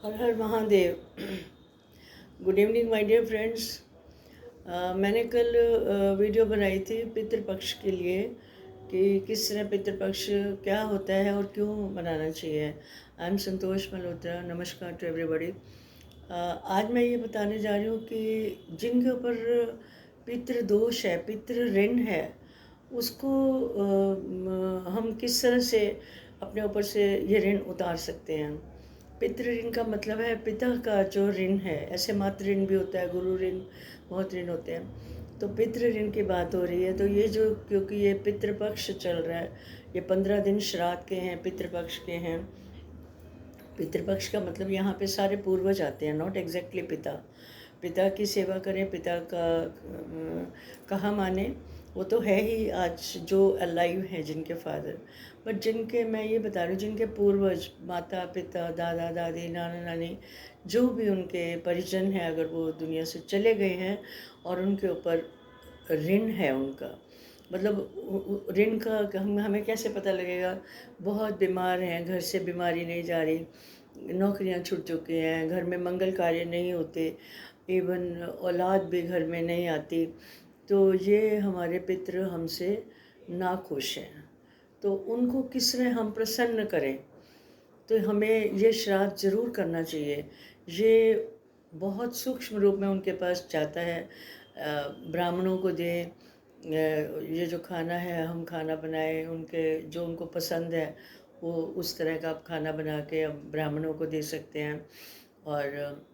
Her Har Mahadev. Good evening my dear friends. मैंने कल video बनाई थी पितृपक्ष के लिए कि किस तरह पितृपक्ष क्या होता है और क्यों मनाना चाहिए। आई एम संतोष मल्होत्रा। नमस्कार टू एवरीबॉडी। आज मैं ये बताने जा रही हूँ कि जिनके ऊपर पितृदोष है, पितृ ऋण है, उसको हम किस तरह से अपने ऊपर से ये ऋण उतार सकते हैं। पितृ ऋण का मतलब है पिता का जो ऋण है। ऐसे मातृ ऋण भी होता है, गुरु ऋण, बहुत ऋण होते हैं। तो पितृ ऋण की बात हो रही है। तो ये जो, क्योंकि ये पितृपक्ष चल रहा है, ये 15 दिन श्राद्ध के हैं, पितृपक्ष के हैं। पितृपक्ष का मतलब यहाँ पे सारे पूर्वज आते हैं, नॉट एग्जैक्टली पिता। पिता की सेवा करें, पिता का कहा माने, वो तो है ही आज जो अलाइव हैं, जिनके फादर। बट जिनके, मैं ये बता रही हूँ, जिनके पूर्वज, माता पिता, दादा दादी, नाना नानी, जो भी उनके परिजन हैं, अगर वो दुनिया से चले गए हैं और उनके ऊपर ऋण है उनका, मतलब ऋण का हमें कैसे पता लगेगा। बहुत बीमार हैं, घर से बीमारी नहीं जा रही, नौकरियां छूट चुकी हैं, घर में मंगल कार्य नहीं होते, इवन औलाद भी घर में नहीं आती, तो ये हमारे पितृ हमसे नाखुश हैं। तो उनको किस तरह हम प्रसन्न करें, तो हमें ये श्राद्ध जरूर करना चाहिए। ये बहुत सूक्ष्म रूप में उनके पास जाता है। ब्राह्मणों को दें, ये जो खाना है हम खाना बनाए, उनके जो उनको पसंद है वो उस तरह का आप खाना बना के अब ब्राह्मणों को दे सकते हैं। और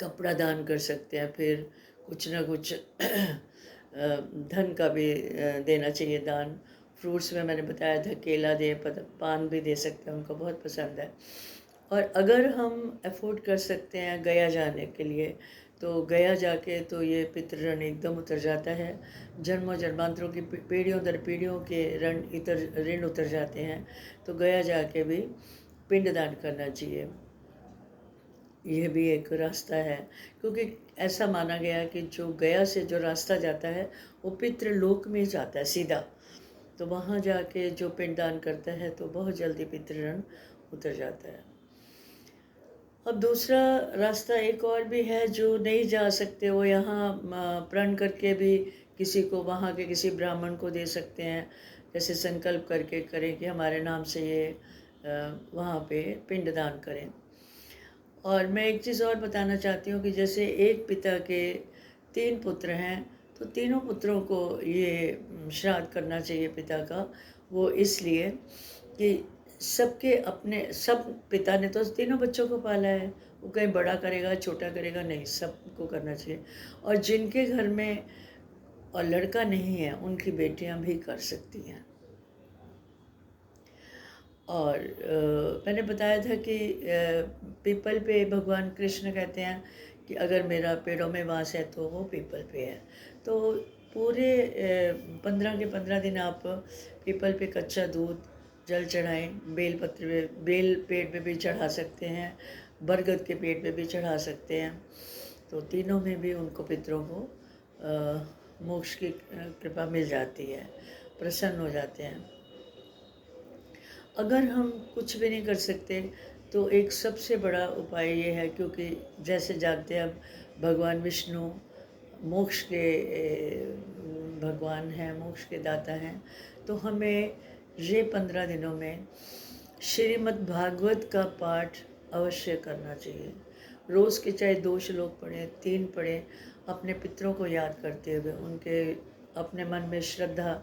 कपड़ा दान कर सकते हैं। फिर कुछ ना कुछ धन का भी देना चाहिए दान। फ्रूट्स में मैंने बताया था, केला दे, पान भी दे सकते हैं, उनको बहुत पसंद है। और अगर हम अफोर्ड कर सकते हैं गया जाने के लिए, तो गया जाके तो ये पितृ ऋण एकदम उतर जाता है। जन्मों जन्मांतरों की पीढ़ियों दर पीढ़ियों के ऋण उतर जाते हैं। तो गया जाके भी पिंडदान करना चाहिए। यह भी एक रास्ता है, क्योंकि ऐसा माना गया है कि जो गया से जो रास्ता जाता है वो पितृलोक में जाता है सीधा। तो वहाँ जाके जो पिंडदान करता है तो बहुत जल्दी पितृ ऋण उतर जाता है। अब दूसरा रास्ता एक और भी है, जो नहीं जा सकते वो यहाँ प्रण करके भी किसी को, वहाँ के किसी ब्राह्मण को दे सकते हैं। जैसे संकल्प करके करें कि हमारे नाम से ये वहाँ पे पिंडदान करें। और मैं एक चीज़ और बताना चाहती हूँ कि जैसे एक पिता के 3 पुत्र हैं, तो तीनों पुत्रों को ये श्राद्ध करना चाहिए पिता का। वो इसलिए कि सबके अपने, सब पिता ने तो तीनों बच्चों को पाला है, वो कहीं बड़ा करेगा छोटा करेगा नहीं, सबको करना चाहिए। और जिनके घर में और लड़का नहीं है, उनकी बेटियां भी कर सकती हैं। और मैंने बताया था कि पीपल पे भगवान कृष्ण कहते हैं कि अगर मेरा पेड़ों में वास है तो वो पीपल पे है। तो पूरे 15 के 15 दिन आप पीपल पे कच्चा दूध, जल चढ़ाएं। बेलपत्र पे, बेल पेड़ पे भी चढ़ा सकते हैं, बरगद के पेड़ पे भी चढ़ा सकते हैं। तो तीनों में भी उनको, पितरों को मोक्ष की कृपा मिल जाती है, प्रसन्न हो जाते हैं। अगर हम कुछ भी नहीं कर सकते तो एक सबसे बड़ा उपाय ये है, क्योंकि जैसे जानते हैं अब भगवान विष्णु मोक्ष के भगवान हैं, मोक्ष के दाता हैं, तो हमें ये 15 दिनों में श्रीमद् भागवत का पाठ अवश्य करना चाहिए। रोज़ के चाहे 2 श्लोक पढ़ें, 3 पढ़ें, अपने पितरों को याद करते हुए उनके अपने मन में श्रद्धा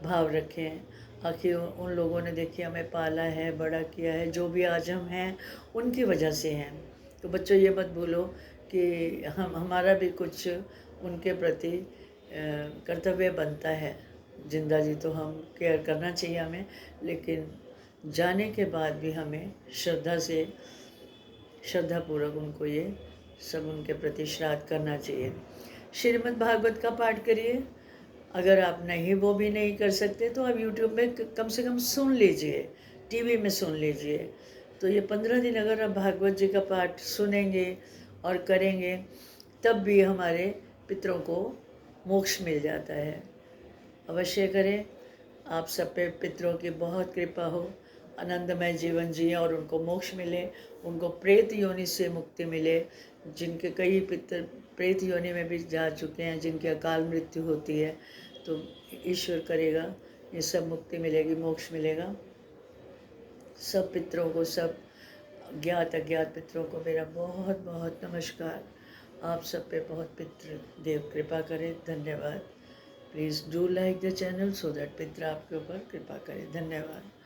भाव रखें। आखिर उन लोगों ने, देखिए, हमें पाला है, बड़ा किया है, जो भी आज हम हैं उनकी वजह से हैं। तो बच्चों, ये मत भूलो कि हमारा भी कुछ उनके प्रति कर्तव्य बनता है। जिंदा जी तो हम केयर करना चाहिए हमें, लेकिन जाने के बाद भी हमें श्रद्धापूर्वक उनको ये सब उनके प्रति श्राद्ध करना चाहिए। श्रीमद् भागवत का पाठ करिए। अगर आप नहीं, वो भी नहीं कर सकते, तो आप यूट्यूब में कम से कम सुन लीजिए, टीवी में सुन लीजिए। तो ये 15 दिन अगर आप भागवत जी का पाठ सुनेंगे और करेंगे, तब भी हमारे पितरों को मोक्ष मिल जाता है। अवश्य करें। आप सब पे पितरों की बहुत कृपा हो आनंदमय जीवन जिए और उनको मोक्ष मिले, उनको प्रेत योनि से मुक्ति मिले। जिनके कई पितर प्रेत योनि में भी जा चुके हैं, जिनकी अकाल मृत्यु होती है, तो ईश्वर करेगा ये सब मुक्ति मिलेगी, मोक्ष मिलेगा। सब पितरों को, सब ज्ञात अज्ञात पितरों को मेरा बहुत बहुत नमस्कार। आप सब पे बहुत पितृ देव कृपा करें। धन्यवाद। Please do like the channel so that पितृ आपके ऊपर कृपा करें। धन्यवाद।